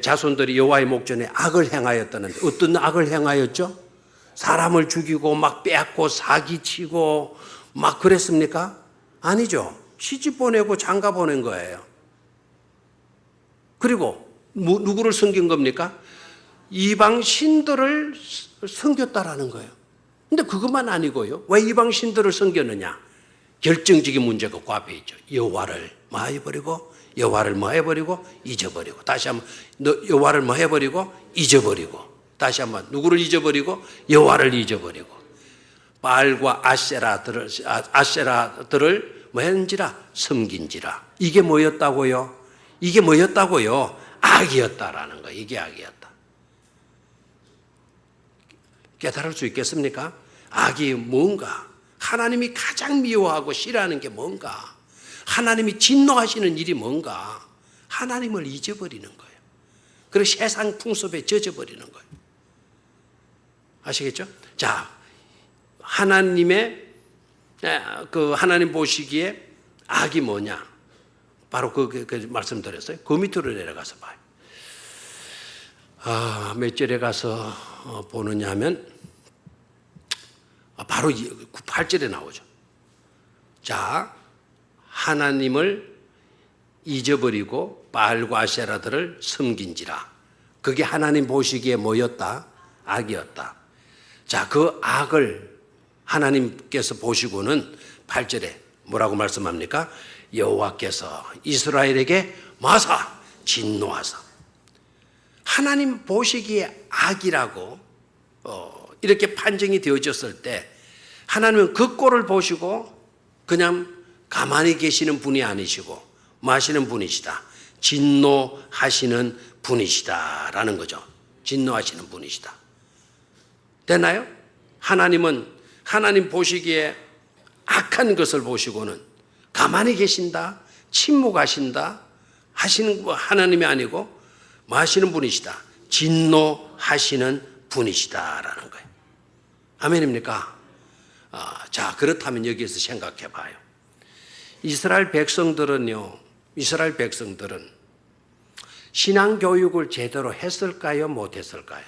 자손들이 여호와의 목전에 악을 행하였다는데 어떤 악을 행하였죠? 사람을 죽이고 막 빼앗고 사기치고 막 그랬습니까? 아니죠. 시집 보내고 장가 보낸 거예요. 그리고 누구를 섬긴 겁니까? 이방 신들을 섬겼다라는 거예요. 근데 그것만 아니고요. 왜 이방 신들을 섬겼느냐? 결정적인 문제가 그 앞에 있죠. 여호와를 뭐 해버리고 여호와를 뭐 해버리고 잊어버리고 다시 한번 여호와를 뭐 해버리고 잊어버리고 다시 한번 누구를 잊어버리고 여호와를 잊어버리고 바알과 아세라들을 뭐 했는지라 섬긴지라. 이게 뭐였다고요? 이게 뭐였다고요? 악이었다라는 거예요. 이게 악이었다. 깨달을 수 있겠습니까? 악이 뭔가, 하나님이 가장 미워하고 싫어하는 게 뭔가, 하나님이 진노하시는 일이 뭔가, 하나님을 잊어버리는 거예요. 그리고 세상 풍습에 젖어버리는 거예요. 아시겠죠? 자, 하나님 보시기에 악이 뭐냐? 바로 그 말씀드렸어요. 그 밑으로 내려가서 봐요. 몇 절에 가서 보느냐 하면 바로 8절에 나오죠. 자, 하나님을 잊어버리고 바알과 아세라들을 섬긴지라. 그게 하나님 보시기에 뭐였다? 악이었다. 자, 그 악을 하나님께서 보시고는 8절에 뭐라고 말씀합니까? 여호와께서 이스라엘에게 마사 진노하사. 하나님 보시기에 악이라고 이렇게 판정이 되어졌을 때 하나님은 그 꼴을 보시고 그냥 가만히 계시는 분이 아니시고 뭐 하시는 분이시다? 진노하시는 분이시다라는 거죠. 진노하시는 분이시다. 되나요? 하나님은 하나님 보시기에 악한 것을 보시고는 가만히 계신다, 침묵하신다 하시는 하나님이 아니고 뭐 하시는 분이시다? 진노하시는 분이시다라는 거예요. 아멘입니까? 자, 그렇다면 여기에서 생각해 봐요. 이스라엘 백성들은 신앙교육을 제대로 했을까요? 못했을까요?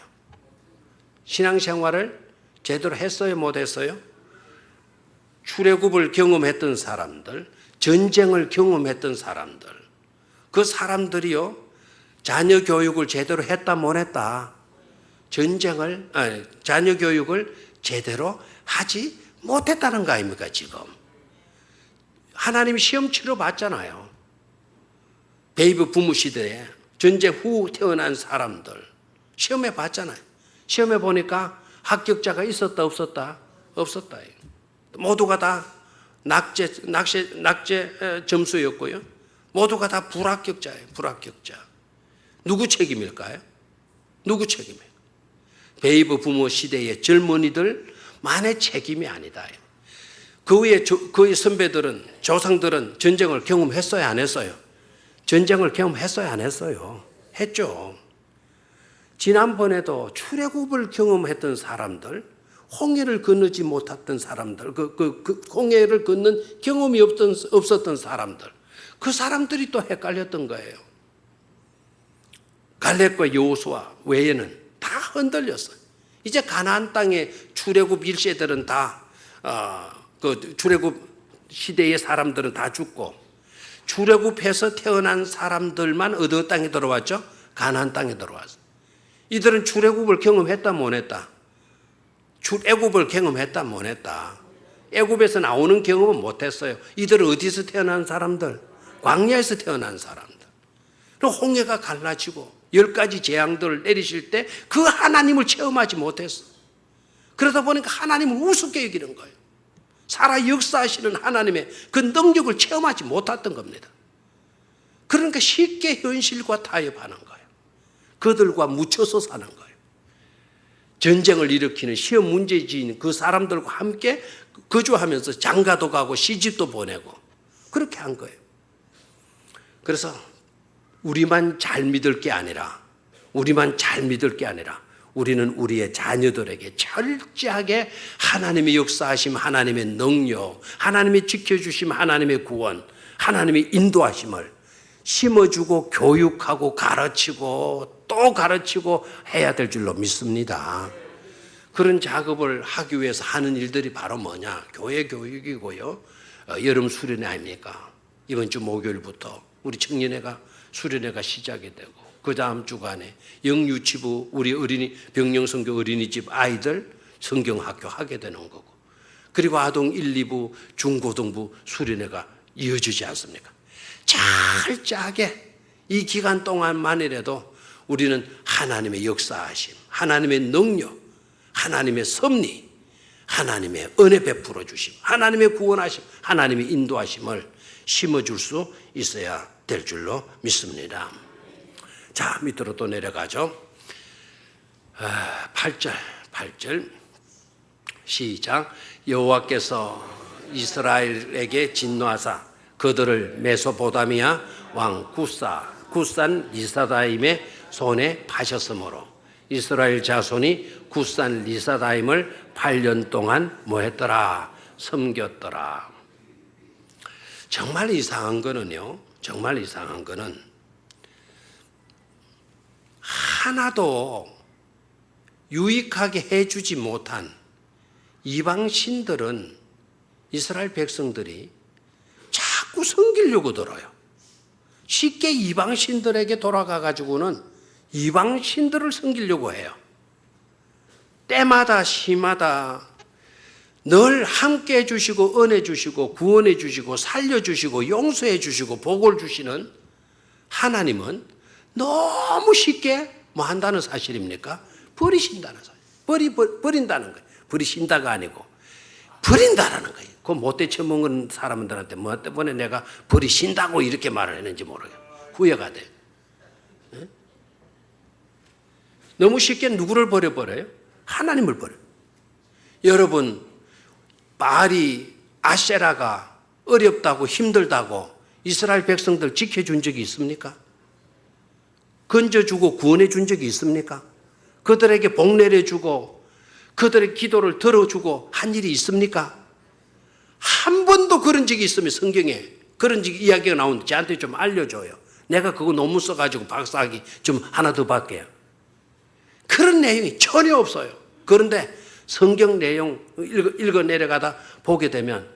신앙생활을 제대로 했어요? 못했어요? 출애굽을 경험했던 사람들, 전쟁을 경험했던 사람들, 그 사람들이요, 자녀 교육을 제대로 했다 못했다? 자녀 교육을 제대로 하지 못했다는 거 아닙니까, 지금? 하나님이 시험 치러 봤잖아요. 베이비 부모 시대에 전쟁 후 태어난 사람들 시험해 봤잖아요. 시험해 보니까 합격자가 있었다 없었다? 없었다. 모두가 다 낙제 점수였고요. 모두가 다 불합격자예요. 불합격자. 누구 책임일까요? 누구 책임이에요? 베이비 부모 시대의 젊은이들만의 책임이 아니다. 그의 선배들은, 조상들은 전쟁을 경험했어요, 안 했어요? 전쟁을 경험했어요, 안 했어요? 했죠. 지난번에도 출애굽을 경험했던 사람들, 홍해를 건너지 못했던 사람들, 홍해를 걷는 경험이 없었던 사람들, 그 사람들이 또 헷갈렸던 거예요. 갈렙과 여호수아 외에는 다 흔들렸어요. 이제 가나안 땅에 출애굽 1세들은 다 출애굽 시대의 사람들은 다 죽고 출애굽해서 태어난 사람들만 어느 땅에 들어왔죠? 가나안 땅에 들어왔어요. 이들은 출애굽을 경험했다 못했다? 출애굽을 경험했다 못했다? 애굽에서 나오는 경험은 못했어요. 이들은 어디서 태어난 사람들? 광야에서 태어난 사람들. 홍해가 갈라지고 10가지 재앙들을 내리실 때 그 하나님을 체험하지 못했어. 그러다 보니까 하나님을 우습게 여기는 거예요. 살아 역사하시는 하나님의 그 능력을 체험하지 못했던 겁니다. 그러니까 쉽게 현실과 타협하는 거예요. 그들과 묻혀서 사는 거예요. 전쟁을 일으키는 시험 문제지인 그 사람들과 함께 거주하면서 장가도 가고 시집도 보내고 그렇게 한 거예요. 그래서 우리만 잘 믿을 게 아니라 우리는 우리의 자녀들에게 철저하게 하나님의 역사하심, 하나님의 능력, 하나님의 지켜주심, 하나님의 구원, 하나님의 인도하심을 심어주고 교육하고 가르치고 또 가르치고 해야 될 줄로 믿습니다. 그런 작업을 하기 위해서 하는 일들이 바로 뭐냐? 교회 교육이고요. 여름 수련회 아닙니까? 이번 주 목요일부터 우리 청년회가 수련회가 시작이 되고 그 다음 주간에 영유치부 우리 병영선교 어린이집 아이들 성경학교 하게 되는 거고 그리고 아동 1, 2부 중고등부 수련회가 이어지지 않습니까? 철저하게 이 기간 동안만이라도 우리는 하나님의 역사하심, 하나님의 능력, 하나님의 섭리, 하나님의 은혜 베풀어 주심, 하나님의 구원하심, 하나님의 인도하심을 심어줄 수 있어야 될 줄로 믿습니다. 자, 밑으로 또 내려가죠. 8절 시작. 여호와께서 이스라엘에게 진노하사 그들을 메소포타미아 왕 굿산 리사다임의 손에 파셨으므로 이스라엘 자손이 굿산 리사다임을 8년 동안 뭐했더라? 섬겼더라. 정말 이상한 거는요, 정말 이상한 거는 하나도 유익하게 해주지 못한 이방 신들은 이스라엘 백성들이 자꾸 섬기려고 들어요. 쉽게 이방 신들에게 돌아가 가지고는 이방 신들을 섬기려고 해요. 때마다 시마다 늘 함께 해주시고 은혜 주시고 구원해 주시고 살려주시고 용서해 주시고 복을 주시는 하나님은 너무 쉽게 뭐 한다는 사실입니까? 버리신다는 사실. 버린다는 거예요. 버리신다가 아니고 버린다라는 거예요. 그 못돼 처먹은 사람들한테 뭐 때문에 내가 버리신다고 이렇게 말을 했는지 모르겠어요. 후회가 돼. 네? 너무 쉽게 누구를 버려버려요? 하나님을 버려요. 여러분, 바알이 아세라가 어렵다고 힘들다고 이스라엘 백성들 지켜준 적이 있습니까? 건져주고 구원해 준 적이 있습니까? 그들에게 복 내려주고 그들의 기도를 들어주고 한 일이 있습니까? 한 번도 그런 적이 있으면 성경에 그런 이야기가 나오는데 저한테 좀 알려줘요. 내가 그거 논문 써가지고 박사학위 좀 하나 더 받게요. 그런 내용이 전혀 없어요. 그런데 성경 내용 읽어 내려가다 보게 되면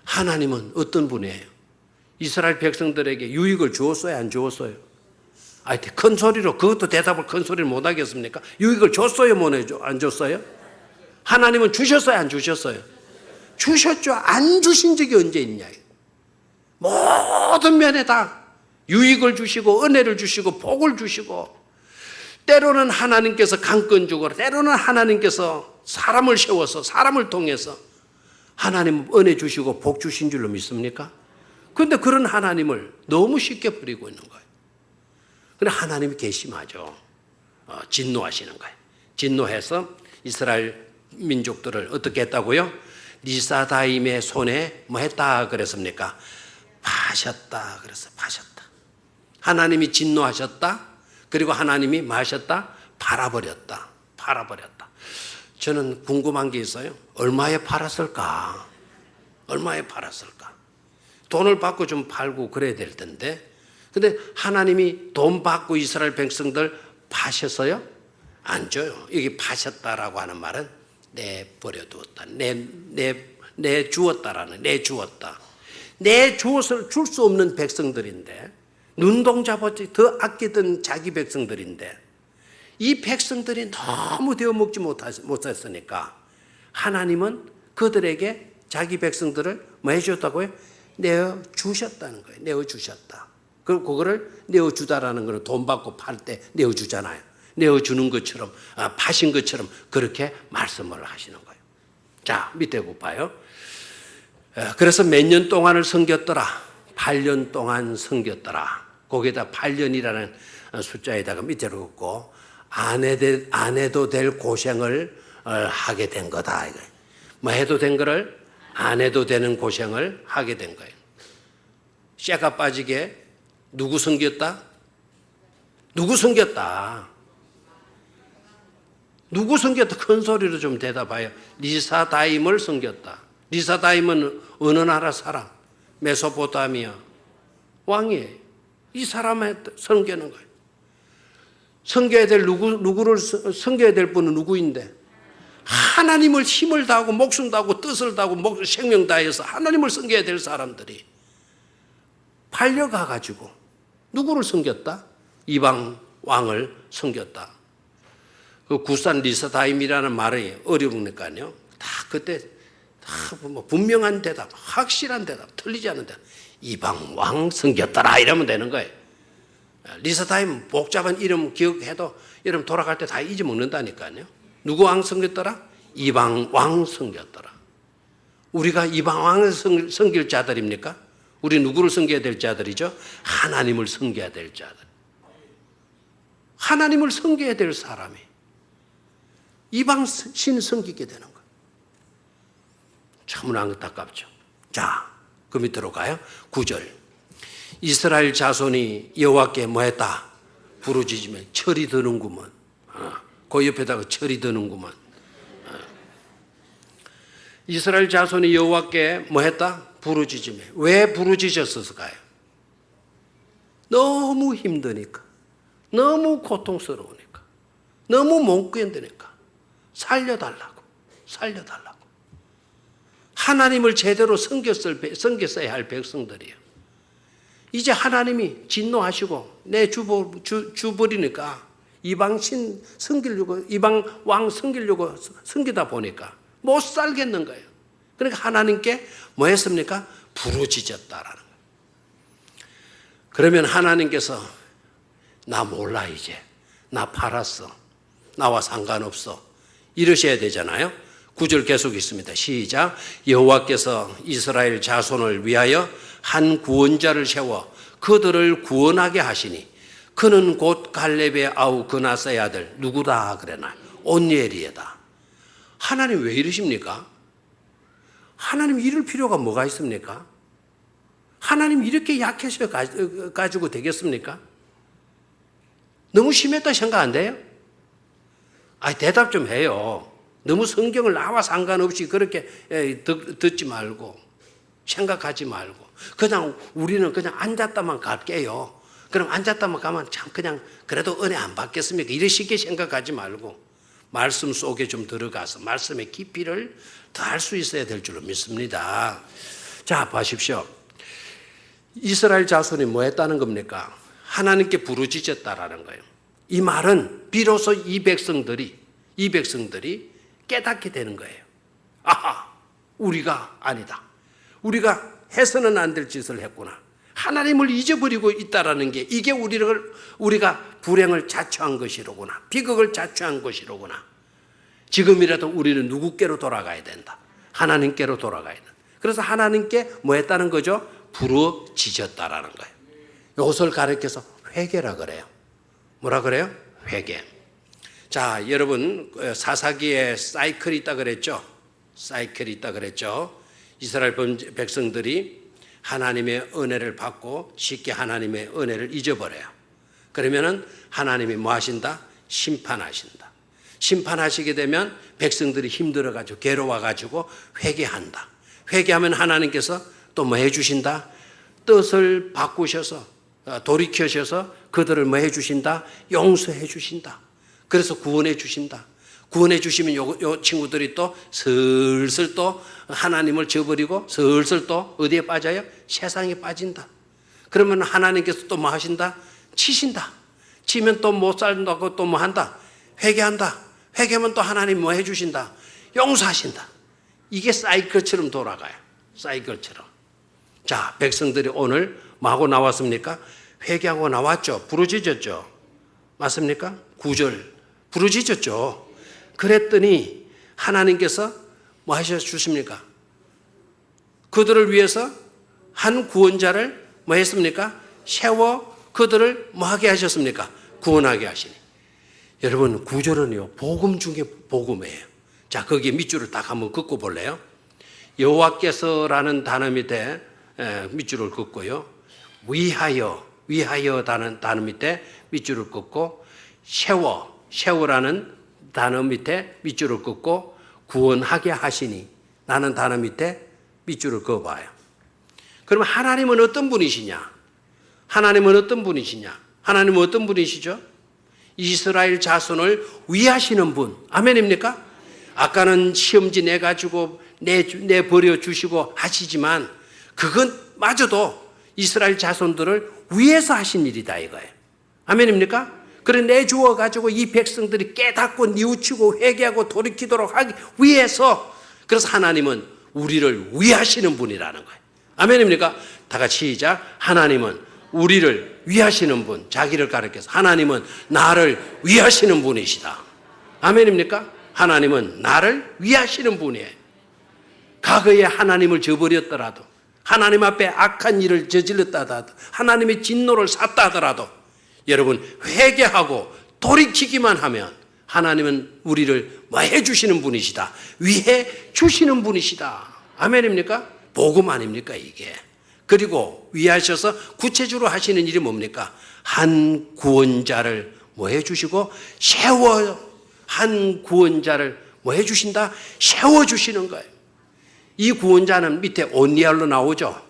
하나님은 어떤 분이에요? 이스라엘 백성들에게 유익을 주었어요? 안 주었어요? 하여튼 큰 소리로 그것도 대답을 큰 소리를 못 하겠습니까? 유익을 줬어요? 안 줬어요? 하나님은 주셨어요? 안 주셨어요? 주셨죠. 안 주신 적이 언제 있냐? 모든 면에 다 유익을 주시고 은혜를 주시고 복을 주시고 때로는 하나님께서 강권 주고 때로는 하나님께서 사람을 세워서 사람을 통해서 하나님 은혜 주시고 복 주신 줄로 믿습니까? 그런데 그런 하나님을 너무 쉽게 버리고 있는 거예요. 그런데 하나님이 괘씸하죠. 진노하시는 거예요. 진노해서 이스라엘 민족들을 어떻게 했다고요? 리사다임의 손에 뭐 했다 그랬습니까? 파셨다 그랬어요. 파셨다. 하나님이 진노하셨다. 그리고 하나님이 뭐 하셨다? 팔아버렸다. 팔아버렸다. 저는 궁금한 게 있어요. 얼마에 팔았을까? 얼마에 팔았을까? 돈을 받고 좀 팔고 그래야 될 텐데. 근데 하나님이 돈 받고 이스라엘 백성들 파셨어요? 안 줘요. 여기 파셨다라고 하는 말은 내버려두었다. 내주었다라는, 내주었다. 내주었을 줄 수 없는 백성들인데, 눈동자보다 더 아끼던 자기 백성들인데, 이 백성들이 너무 되어먹지 못했으니까, 하나님은 그들에게 자기 백성들을 뭐 해줬다고요? 내어주셨다는 거예요. 내어주셨다. 그럼 그거를 내어주다라는 거는 돈 받고 팔 때 내어주잖아요. 내어주는 것처럼, 파신 것처럼 그렇게 말씀을 하시는 거예요. 자, 밑에 봐요. 그래서 몇 년 동안을 섬겼더라. 8년 동안 섬겼더라. 거기에다 8년이라는 숫자에다가 밑으로 긋고 안 해도 될 고생을 하게 된 거다. 뭐 해도 된 거를 안 해도 되는 고생을 하게 된 거예요. 쇠가 빠지게 누구 섬겼다? 누구 섬겼다? 누구 섬겼다? 큰 소리로 좀 대답해요. 리사다임을 섬겼다. 리사다임은 어느 나라 사람? 메소포타미아 왕이에요. 이 사람을 섬기는 거예요. 섬겨야 될 누구를 섬겨야 될 분은 누구인데? 하나님을 힘을 다하고 목숨 다하고 뜻을 다하고 생명 다해서 하나님을 섬겨야 될 사람들이 팔려가 가지고 누구를 섬겼다? 이방 왕을 섬겼다. 그 구산 리사다임이라는 말이 어려우니까요. 다 그때 다 뭐 분명한 대답, 확실한 대답, 틀리지 않은 대답. 이방 왕 섬겼더라 이러면 되는 거예요. 리사다임 복잡한 이름 기억해도 여러분 돌아갈 때 다 잊어먹는다니까요. 누구 왕 섬겼더라? 이방 왕 섬겼더라. 우리가 이방 왕을 섬길 자들입니까? 우리 누구를 섬겨야 될 자들이죠? 하나님을 섬겨야 될 자들. 하나님을 섬겨야 될 사람이 이방 신 섬기게 되는 거예요. 참으로 안타깝죠. 자, 그 밑으로 가요. 9절. 이스라엘 자손이 여호와께 뭐 했다? 부르짖으며 철이 드는구먼. 그 옆에다가 철이 드는구먼. 이스라엘 자손이 여호와께 뭐 했다? 부르짖으며. 왜 부르짖었을까요? 너무 힘드니까, 너무 고통스러우니까, 너무 못 견디니까 살려달라고. 하나님을 제대로 섬겼어야 할 백성들이에요. 이제 하나님이 진노하시고 주버리니까 이방 왕 섬기려고 섬기다 보니까 못 살겠는 거예요. 그러니까 하나님께 뭐 했습니까? 부르짖었다라는 거예요. 그러면 하나님께서 나 몰라 이제. 나 팔았어. 나와 상관없어. 이러셔야 되잖아요. 9절 계속 있습니다. 시작. 여호와께서 이스라엘 자손을 위하여 한 구원자를 세워 그들을 구원하게 하시니 그는 곧 갈렙의 아우 그나스의 아들 누구다 그래나 온니엘이다. 하나님 왜 이러십니까? 하나님 이럴 필요가 뭐가 있습니까? 하나님 이렇게 약해서 가지고 되겠습니까? 너무 심했다 생각 안 돼요? 대답 좀 해요. 너무 성경을 나와 상관없이 그렇게 듣지 말고 생각하지 말고 그냥 우리는 그냥 앉았다만 갈게요. 그럼 앉았다만 가면 참 그냥 그래도 은혜 안 받겠습니까? 이런 식의 생각하지 말고 말씀 속에 좀 들어가서 말씀의 깊이를 더 알 수 있어야 될 줄로 믿습니다. 자, 보십시오. 이스라엘 자손이 뭐 했다는 겁니까? 하나님께 부르짖었다라는 거예요. 이 말은 비로소 이 백성들이 깨닫게 되는 거예요. 아하, 우리가 아니다. 우리가 해서는 안 될 짓을 했구나. 하나님을 잊어버리고 있다라는 게 이게 우리가 불행을 자초한 것이로구나. 비극을 자초한 것이로구나. 지금이라도 우리는 누구께로 돌아가야 된다. 하나님께로 돌아가야 된다. 그래서 하나님께 뭐 했다는 거죠? 부르짖었다라는 거예요. 이것을 가르쳐서 회개라 그래요. 뭐라 그래요? 회개. 자, 여러분 사사기에 사이클이 있다 그랬죠? 이스라엘 백성들이 하나님의 은혜를 받고 쉽게 하나님의 은혜를 잊어버려요. 그러면은 하나님이 뭐 하신다? 심판하신다. 심판하시게 되면 백성들이 힘들어가지고 괴로워가지고 회개한다. 회개하면 하나님께서 또 뭐 해주신다? 뜻을 바꾸셔서 돌이켜셔서 그들을 뭐 해주신다? 용서해 주신다. 그래서 구원해 주신다. 구원해 주시면 요 친구들이 또 슬슬 또 하나님을 저버리고 슬슬 또 어디에 빠져요? 세상에 빠진다. 그러면 하나님께서 또 뭐 하신다? 치신다. 치면 또 못 살다고 또 뭐 한다? 회개한다. 회개하면 또 하나님 뭐 해주신다? 용서하신다. 이게 사이클처럼 돌아가요. 사이클처럼. 자, 백성들이 오늘 뭐하고 나왔습니까? 회개하고 나왔죠. 부르짖었죠. 맞습니까? 9절 부르짖었죠. 그랬더니 하나님께서 뭐 하셔 주십니까? 그들을 위해서 한 구원자를 뭐 했습니까? 세워 그들을 뭐 하게 하셨습니까? 구원하게 하시니. 여러분 9절은요 복음 중에 복음이에요. 자, 거기에 밑줄을 딱 한번 긋고 볼래요? 여호와께서라는 단어 밑에 밑줄을 긋고요. 위하여라는 단어 밑에 밑줄을 긋고 세워라는 단어 밑에 밑줄을 긋고 구원하게 하시니 라는 단어 밑에 밑줄을 그어봐요. 그러면 하나님은 어떤 분이시냐? 하나님은 어떤 분이시죠? 이스라엘 자손을 위하시는 분. 아멘입니까? 아까는 시험지 내가지고 내버려 주시고 하시지만 그건 마저도 이스라엘 자손들을 위해서 하신 일이다 이거예요. 아멘입니까? 그래 내주어 가지고 이 백성들이 깨닫고 뉘우치고 회개하고 돌이키도록 하기 위해서 그래서 하나님은 우리를 위하시는 분이라는 거예요. 아멘입니까? 다 같이 시작. 하나님은 우리를 위하시는 분. 자기를 가르쳐서 하나님은 나를 위하시는 분이시다. 아멘입니까? 하나님은 나를 위하시는 분이에요. 과거에 하나님을 저버렸더라도 하나님 앞에 악한 일을 저질렀다 하더라도 하나님의 진노를 샀다 하더라도 여러분 회개하고 돌이키기만 하면 하나님은 우리를 뭐 해주시는 분이시다. 위해 주시는 분이시다. 아멘입니까? 복음 아닙니까 이게. 그리고 위하셔서 구체적으로 하시는 일이 뭡니까? 한 구원자를 뭐 해주시고 한 구원자를 뭐 해주신다? 세워주시는 거예요. 이 구원자는 밑에 온니엘로 나오죠.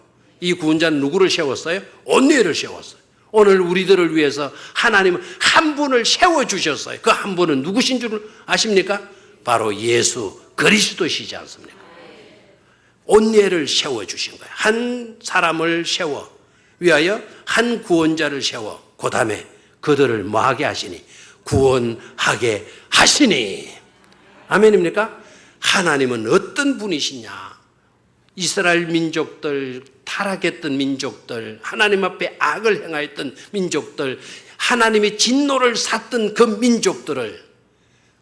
이 구원자는 누구를 세웠어요? 온니엘을 세웠어요. 오늘 우리들을 위해서 하나님은 한 분을 세워주셨어요. 그 한 분은 누구신 줄 아십니까? 바로 예수 그리스도시지 않습니까? 온예를 세워주신 거예요. 한 사람을 세워 위하여 한 구원자를 세워 그 다음에 그들을 뭐하게 하시니? 구원하게 하시니. 아멘입니까? 하나님은 어떤 분이시냐? 이스라엘 민족들, 타락했던 민족들, 하나님 앞에 악을 행하였던 민족들, 하나님의 진노를 샀던 그 민족들을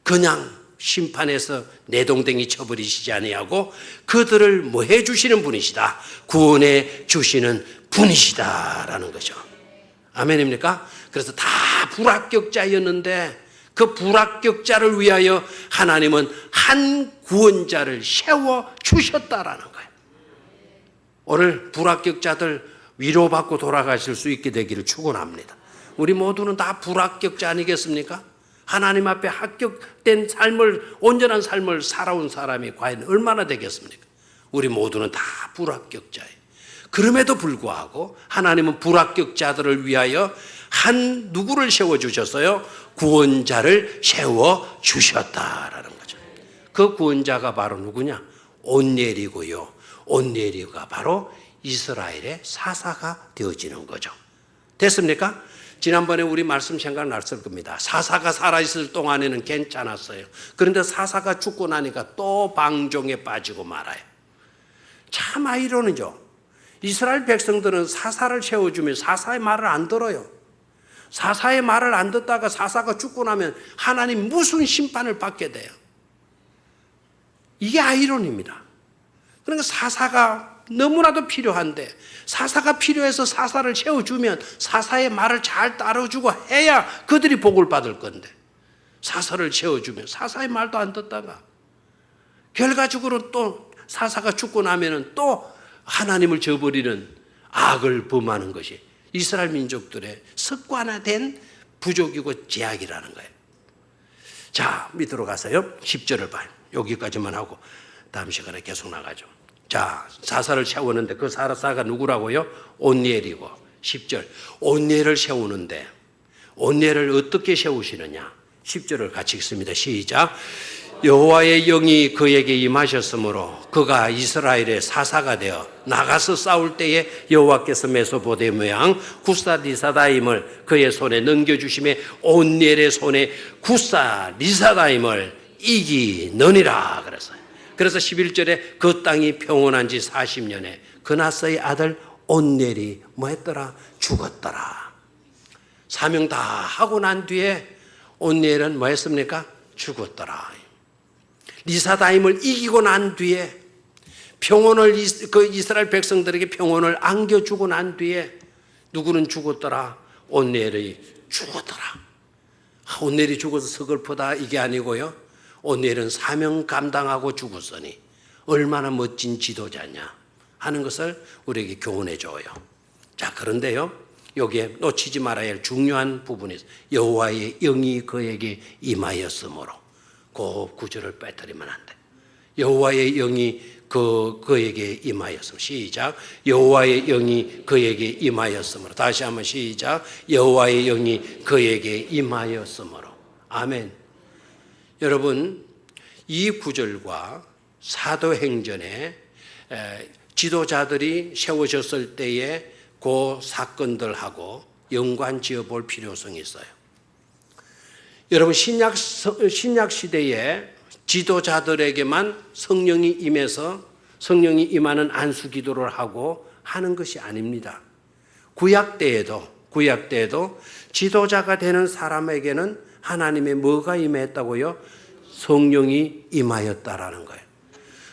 그냥 심판해서 내동댕이 쳐버리시지 아니하고 그들을 뭐 해주시는 분이시다. 구원해 주시는 분이시다라는 거죠. 아멘입니까? 그래서 다 불합격자였는데 그 불합격자를 위하여 하나님은 한 구원자를 세워주셨다라는 거예요. 오늘 불합격자들 위로받고 돌아가실 수 있게 되기를 축원합니다. 우리 모두는 다 불합격자 아니겠습니까? 하나님 앞에 합격된 삶을, 온전한 삶을 살아온 사람이 과연 얼마나 되겠습니까? 우리 모두는 다 불합격자예요. 그럼에도 불구하고 하나님은 불합격자들을 위하여 한 누구를 세워주셨어요? 구원자를 세워주셨다라는 거죠. 그 구원자가 바로 누구냐? 온예리고요. 온예리가 바로 이스라엘의 사사가 되어지는 거죠. 됐습니까? 지난번에 우리 말씀 생각났을 겁니다. 사사가 살아있을 동안에는 괜찮았어요. 그런데 사사가 죽고 나니까 또 방종에 빠지고 말아요. 참 아이러니죠. 이스라엘 백성들은 사사를 세워주면 사사의 말을 안 들어요. 사사의 말을 안 듣다가 사사가 죽고 나면 하나님 무슨 심판을 받게 돼요. 이게 아이러니입니다. 그러니까 사사가 너무나도 필요한데 사사가 필요해서 사사를 세워주면 사사의 말을 잘 따라주고 해야 그들이 복을 받을 건데 사사를 세워주면 사사의 말도 안 듣다가 결과적으로 또 사사가 죽고 나면 또 하나님을 저버리는 악을 범하는 것이 이스라엘 민족들의 습관화된 부족이고 제약이라는 거예요. 자, 밑으로 가서요. 10절을 봐요. 여기까지만 하고 다음 시간에 계속 나가죠. 자, 사사를 세우는데 그 사사가 누구라고요? 온니엘이고 10절. 온니엘을 세우는데 온니엘을 어떻게 세우시느냐? 10절을 같이 읽습니다. 시작. 여호와의 영이 그에게 임하셨으므로 그가 이스라엘의 사사가 되어 나가서 싸울 때에 여호와께서 메소포타미아 구사 리사다임을 그의 손에 넘겨주심에 온니엘의 손에 구사 리사다임을 이기느니라 그랬어요. 그래서 11절에 그 땅이 평온한 지 40년에 그나스의 아들 온니엘이 뭐 했더라? 죽었더라. 사명 다 하고 난 뒤에 온니엘은 뭐 했습니까? 죽었더라. 리사다임을 이기고 난 뒤에 평온을 그 이스라엘 백성들에게 평온을 안겨주고 난 뒤에 누구는 죽었더라? 온니엘이 죽었더라. 온니엘이 죽어서 서글프다 이게 아니고요. 온니엘은 사명 감당하고 죽었으니 얼마나 멋진 지도자냐 하는 것을 우리에게 교훈해 줘요. 자, 그런데요. 여기에 놓치지 말아야 할 중요한 부분이 있어요. 여호와의 영이 그에게 임하였으므로 그 구절을 빼뜨리면 안 돼. 여호와의 영이 그에게 임하였으므로. 시작. 여호와의 영이 그에게 임하였으므로. 다시 한번 시작. 여호와의 영이 그에게 임하였으므로. 아멘. 여러분, 이 구절과 사도행전에 지도자들이 세워졌을 때의 그 사건들하고 연관 지어 볼 필요성이 있어요. 여러분, 신약 시대에 지도자들에게만 성령이 임해서 성령이 임하는 안수 기도를 하고 하는 것이 아닙니다. 구약 때에도 지도자가 되는 사람에게는 하나님의 뭐가 임했다고요? 성령이 임하였다라는 거예요.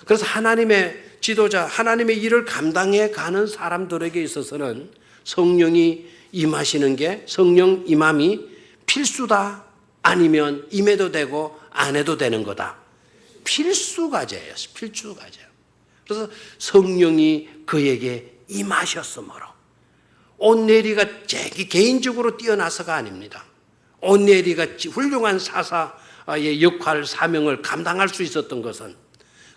그래서 하나님의 지도자, 하나님의 일을 감당해 가는 사람들에게 있어서는 성령이 임하시는 게 성령 임함이 필수다. 아니면 임해도 되고 안 해도 되는 거다. 필수 과제예요. 필수 과제. 그래서 성령이 그에게 임하셨으므로 온네리가 개인적으로 뛰어나서가 아닙니다. 온네리가 훌륭한 사사의 역할, 사명을 감당할 수 있었던 것은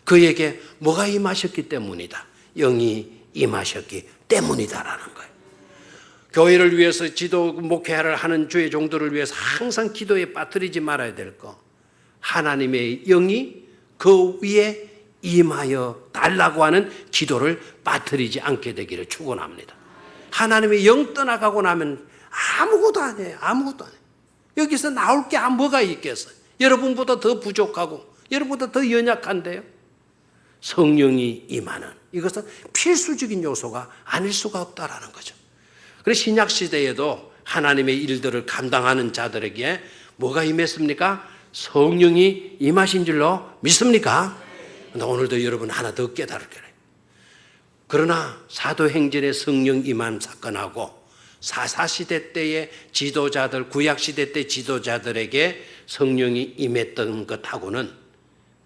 그에게 뭐가 임하셨기 때문이다. 영이 임하셨기 때문이다라는 거예요. 교회를 위해서 지도 목회를 하는 주의 종들을 위해서 항상 기도에 빠뜨리지 말아야 될 거. 하나님의 영이 그 위에 임하여 달라고 하는 기도를 빠뜨리지 않게 되기를 축원합니다. 하나님의 영 떠나가고 나면 아무것도 안 해요. 아무것도 안 해요. 여기서 나올 게 뭐가 있겠어요? 여러분보다 더 부족하고 여러분보다 더 연약한데요. 성령이 임하는 이것은 필수적인 요소가 아닐 수가 없다라는 거죠. 그래서 신약 시대에도 하나님의 일들을 감당하는 자들에게 뭐가 임했습니까? 성령이 임하신 줄로 믿습니까? 근데 오늘도 여러분 하나 더 깨달을 거예요. 그러나 사도행전의 성령 임한 사건하고 사사시대 때의 지도자들, 구약시대 때 지도자들에게 성령이 임했던 것하고는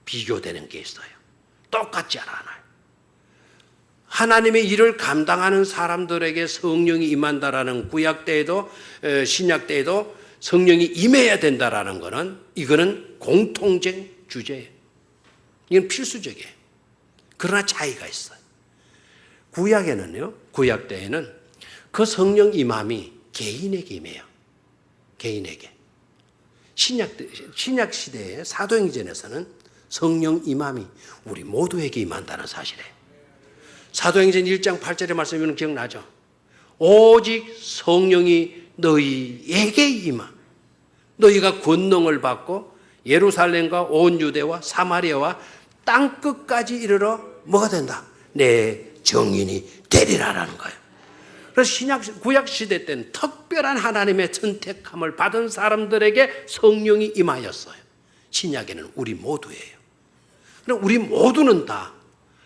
비교되는 게 있어요. 똑같지 않아요. 하나님의 일을 감당하는 사람들에게 성령이 임한다라는 구약 때에도 신약 때에도 성령이 임해야 된다라는 것은 이거는 공통적 주제예요. 이건 필수적이에요. 그러나 차이가 있어요. 구약에는요, 구약 때에는 그 성령 임함이 개인에게 임해요. 개인에게. 신약 시대의 사도행전에서는 성령 임함이 우리 모두에게 임한다는 사실이에요. 사도행전 1장 8절의 말씀이면 기억나죠? 오직 성령이 너희에게 임하. 너희가 권능을 받고 예루살렘과 온 유대와 사마리아와 땅 끝까지 이르러 뭐가 된다? 내 정인이 되리라라는 거예요. 그래서 구약 시대 때는 특별한 하나님의 선택함을 받은 사람들에게 성령이 임하였어요. 신약에는 우리 모두예요. 그럼 우리 모두는 다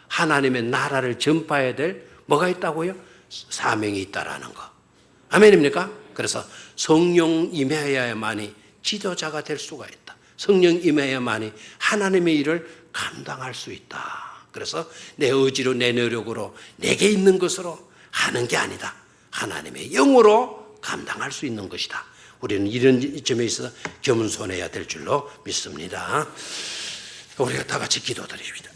하나님의 나라를 전파해야 될 뭐가 있다고요? 사명이 있다라는 거. 아멘입니까? 그래서 성령 임해야만이 지도자가 될 수가 있다. 성령 임해야만이 하나님의 일을 감당할 수 있다. 그래서 내 의지로 내 노력으로 내게 있는 것으로 하는 게 아니다. 하나님의 영으로 감당할 수 있는 것이다. 우리는 이런 점에 있어서 겸손해야 될 줄로 믿습니다. 우리가 다 같이 기도드립니다.